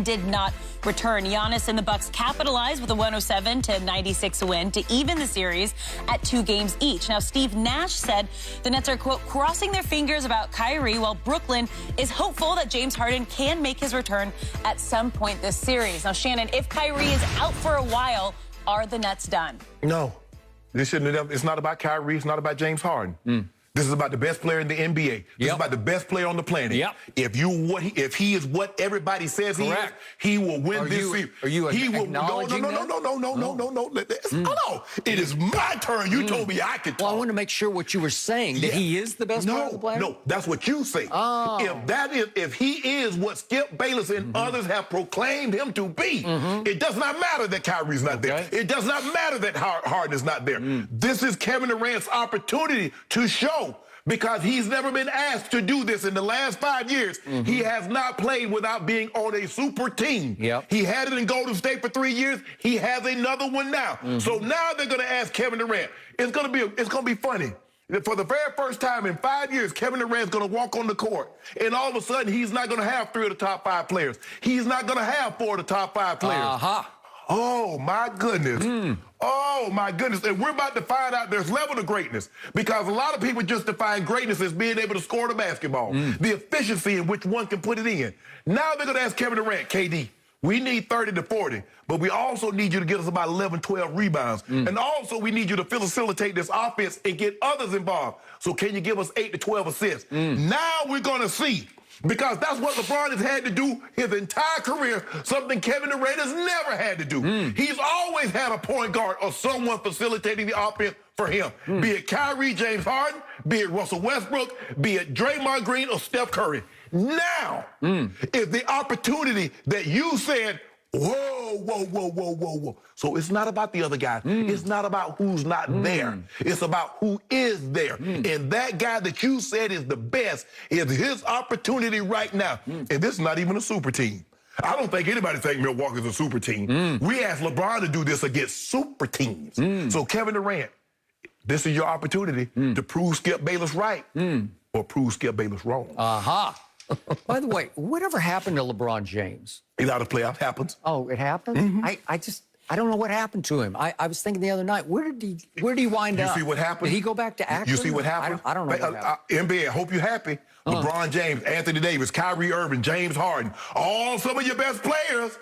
did not return. Giannis and the Bucks capitalized with a 107-96 win to even the series at 2 games each. Now, Steve Nash said the Nets are, quote, crossing their fingers about Kyrie, while Brooklyn is hopeful that James Harden can make his return at some point this series. Now, Shannon, if Kyrie is out for a while, are the Nets done? No. This shouldn't have. It's not about Kyrie. It's not about James Harden. This is about the best player in the NBA. This is about the best player on the planet. If he is what everybody says he is, he will win this series. Are you acknowledging No. It is my turn. You told me I could talk. Well, I want to make sure what you were saying, that he is the best player on the planet? No, that's what you say. If he is what Skip Bayless and others have proclaimed him to be, it does not matter that Kyrie's not there. It does not matter that Harden is not there. This is Kevin Durant's opportunity to show, because he's never been asked to do this in the last 5 years. He has not played without being on a super team. He had it in Golden State for 3 years. He has another one now. So now they're going to ask Kevin Durant. It's going to be funny. For the very first time in 5 years, Kevin Durant's going to walk on the court, and all of a sudden, he's not going to have 3 of the top 5 players. He's not going to have 4 of the top 5 players. Oh, my goodness. Oh, my goodness. And we're about to find out there's level to greatness, because a lot of people just define greatness as being able to score the basketball, the efficiency in which one can put it in. Now they're going to ask Kevin Durant, KD, we need 30 to 40, but we also need you to get us about 11, 12 rebounds. And also we need you to facilitate this offense and get others involved. So can you give us 8 to 12 assists? Now we're going to see. Because that's what LeBron has had to do his entire career, something Kevin Durant has never had to do. He's always had a point guard or someone facilitating the offense for him, be it Kyrie, James Harden, be it Russell Westbrook, be it Draymond Green or Steph Curry. Now is the opportunity that you said, whoa. So it's not about the other guy. It's not about who's not there. It's about who is there. And that guy that you said is the best is his opportunity right now. And this is not even a super team. I don't think anybody thinks Milwaukee's a super team. We asked LeBron to do this against super teams. So Kevin Durant, this is your opportunity to prove Skip Bayless right or prove Skip Bayless wrong. By the way, whatever happened to LeBron James? He's out of playoffs. Happens. Oh, it happened? I don't know what happened to him. I was thinking the other night, where did he wind up? You see what happened? Did he go back to acting? You see what happened? I don't know what happened. NBA, I hope you're happy. LeBron James, Anthony Davis, Kyrie Irving, James Harden, all some of your best players.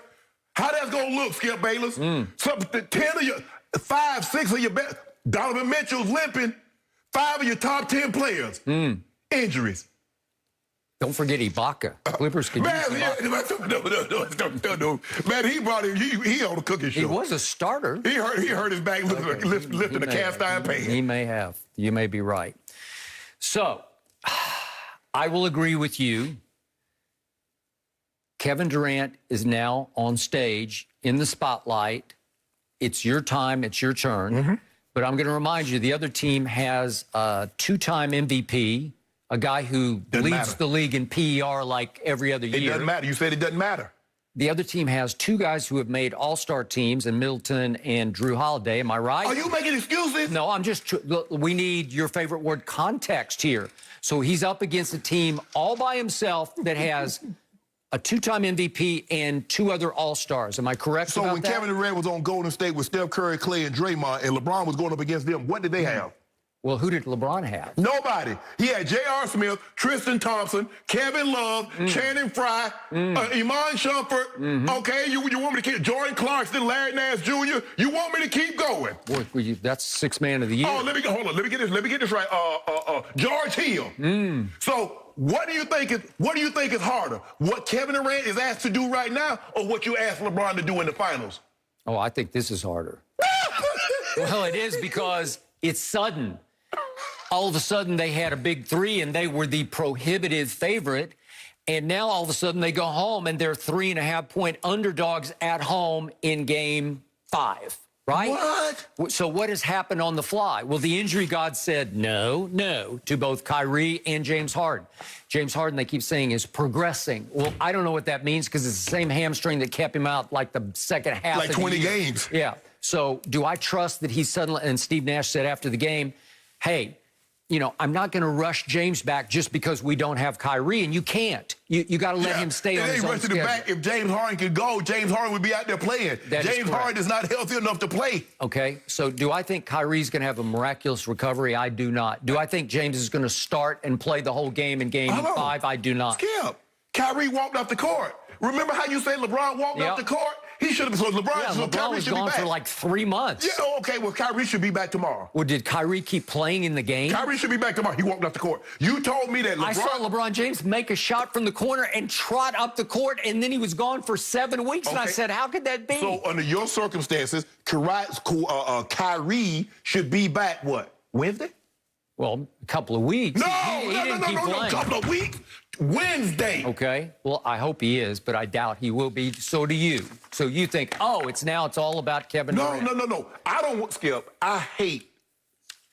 How that's going to look, Skip Bayless? 10 of your, 5, 6 of your best. Donovan Mitchell's limping. 5 of your top 10 players. Injuries. Don't forget Ibaka. Clippers could use no. Man, he brought him. He on the cooking show. He was a starter. He hurt his back lifting a cast iron pan. He may have. You may be right. So, I will agree with you. Kevin Durant is now on stage in the spotlight. It's your time. It's your turn. But I'm going to remind you, the other team has a 2-time MVP, a guy who leads the league in PER like every other year. It doesn't matter. You said it doesn't matter. The other team has 2 guys who have made all-star teams in Middleton and Drew Holiday. Am I right? Are you making excuses? No, I'm just... we need your favorite word, context here. So he's up against a team all by himself that has a 2-time MVP and 2 other all-stars. Am I correct about that? So when Kevin Durant was on Golden State with Steph Curry, Clay, and Draymond, and LeBron was going up against them, what did they have? Well, who did LeBron have? Nobody. He had J.R. Smith, Tristan Thompson, Kevin Love, Channing Frye, Iman Shumpert. Okay, you want me to keep Jordan Clarkson, Larry Nance Jr. You want me to keep going? Boy, that's 6th man of the year. Oh, hold on. Let me get this right. George Hill. So what do you think is harder? What Kevin Durant is asked to do right now, or what you asked LeBron to do in the finals? Oh, I think this is harder. Well, it is because it's sudden. All of a sudden, they had a big 3, and they were the prohibitive favorite. And now, all of a sudden, they go home, and they're 3.5-point underdogs at home in Game 5, right? What? So what has happened on the fly? Well, the injury god said no to both Kyrie and James Harden. James Harden, they keep saying, is progressing. Well, I don't know what that means, because it's the same hamstring that kept him out like the second half like of the 20 year. games. Yeah. So do I trust that he's suddenly, and Steve Nash said after the game, hey, you know, I'm not going to rush James back just because we don't have Kyrie, and you can't. You got to let him stay on his own schedule. Back. If James Harden could go, James Harden would be out there playing. James Harden is not healthy enough to play. Okay, so do I think Kyrie's going to have a miraculous recovery? I do not. Do I think James is going to start and play the whole game in Game 5? I do not. Skip. Kyrie walked off the court. Remember how you say LeBron walked off the court? He should have. So LeBron was gone for like 3 months. Yeah, okay. Well, Kyrie should be back tomorrow. Well, did Kyrie keep playing in the game? Kyrie should be back tomorrow. He walked off the court. You told me that LeBron... I saw LeBron James make a shot from the corner and trot up the court, and then he was gone for 7 weeks. Okay. And I said, how could that be? So under your circumstances, Kyrie should be back, what, Wednesday? Well, a couple of weeks. No, a couple of weeks. Wednesday. Okay. Well, I hope he is, but I doubt he will be. So do you. So you think, oh, it's all about Kevin Durant. No. I don't want Skip. I hate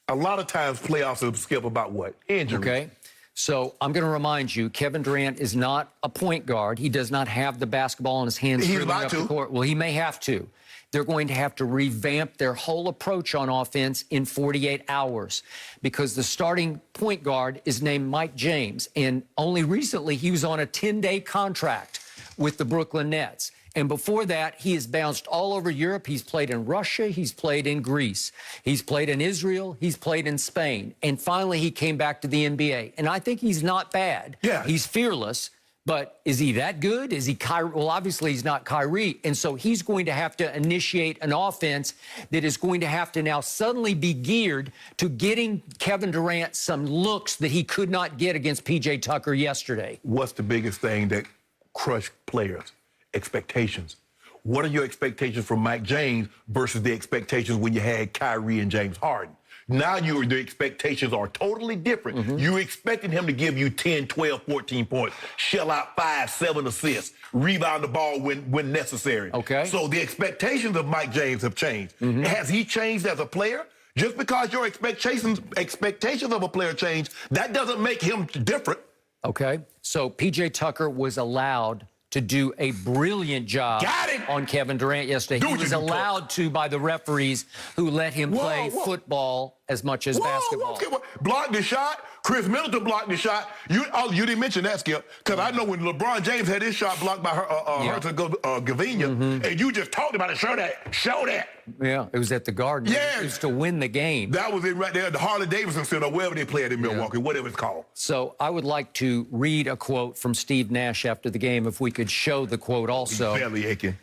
a lot of times playoffs are Skip about what? Injury. Okay. So I'm going to remind you, Kevin Durant is not a point guard. He does not have the basketball in his hands. He's about to. The court. Well, he may have to. They're going to have to revamp their whole approach on offense in 48 hours because the starting point guard is named Mike James. And only recently he was on a 10-day contract with the Brooklyn Nets. And before that, he has bounced all over Europe. He's played in Russia. He's played in Greece. He's played in Israel. He's played in Spain. And finally, he came back to the NBA. And I think he's not bad. Yeah. He's fearless. But is he that good? Is he Kyrie? Well, obviously, he's not Kyrie. And so he's going to have to initiate an offense that is going to have to now suddenly be geared to getting Kevin Durant some looks that he could not get against P.J. Tucker yesterday. What's the biggest thing that crushed players? Expectations. What are your expectations from Mike James versus the expectations when you had Kyrie and James Harden? Now the expectations are totally different. Mm-hmm. You expected him to give you 10, 12, 14 points, shell out 5, 7 assists, rebound the ball when necessary. Okay. So the expectations of Mike James have changed. Mm-hmm. Has he changed as a player? Just because your expectations of a player change, that doesn't make him different. Okay. So P.J. Tucker was allowed to do a brilliant job on Kevin Durant yesterday. He was allowed to by the referees who let him play football as much as basketball. Okay, blocked the shot. Chris Middleton blocked the shot. You didn't mention that, Skip, because I know when LeBron James had his shot blocked by Gavinia, and you just talked about it. Show that. Yeah, it was at the Garden. Yeah. It was to win the game. That was it right there, the Harley-Davidson Center, wherever they played in Milwaukee, whatever it's called. So I would like to read a quote from Steve Nash after the game, if we could show the quote also. He's barely aching.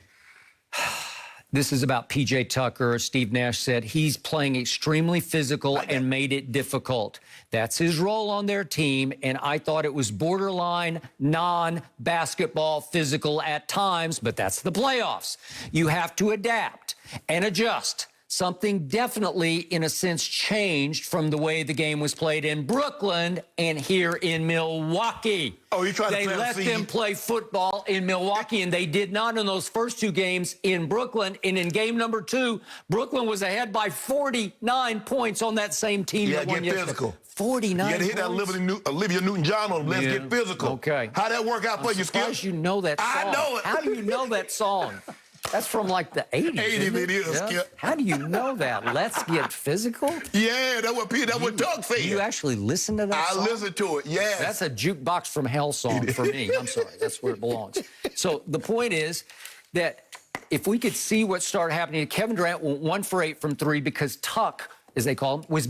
This is about P.J. Tucker. Steve Nash said he's playing extremely physical and made it difficult. That's his role on their team, and I thought it was borderline non-basketball physical at times, but that's the playoffs. You have to adapt and adjust. Something definitely, in a sense, changed from the way the game was played in Brooklyn and here in Milwaukee. Oh, you're trying to They let them play football in Milwaukee, and they did not in those first 2 games in Brooklyn. And in game number 2, Brooklyn was ahead by 49 points on that same team that won yesterday. Physical. 49 You got to hit that Olivia Newton-John on Let's Get Physical. Okay. How'd that work out for you, Skip? You know that song. I know it. How do you know that song? That's from like the 80s. 80s it is, Skip. How do you know that? Let's Get Physical? Yeah, that's what Doug said. You actually listen to that song? I listen to it, yes. That's a jukebox from hell song for me. I'm sorry. That's where it belongs. So the point is that if we could see what started happening, Kevin Durant went 1 for 8 from 3 because Tuck, as they call him, was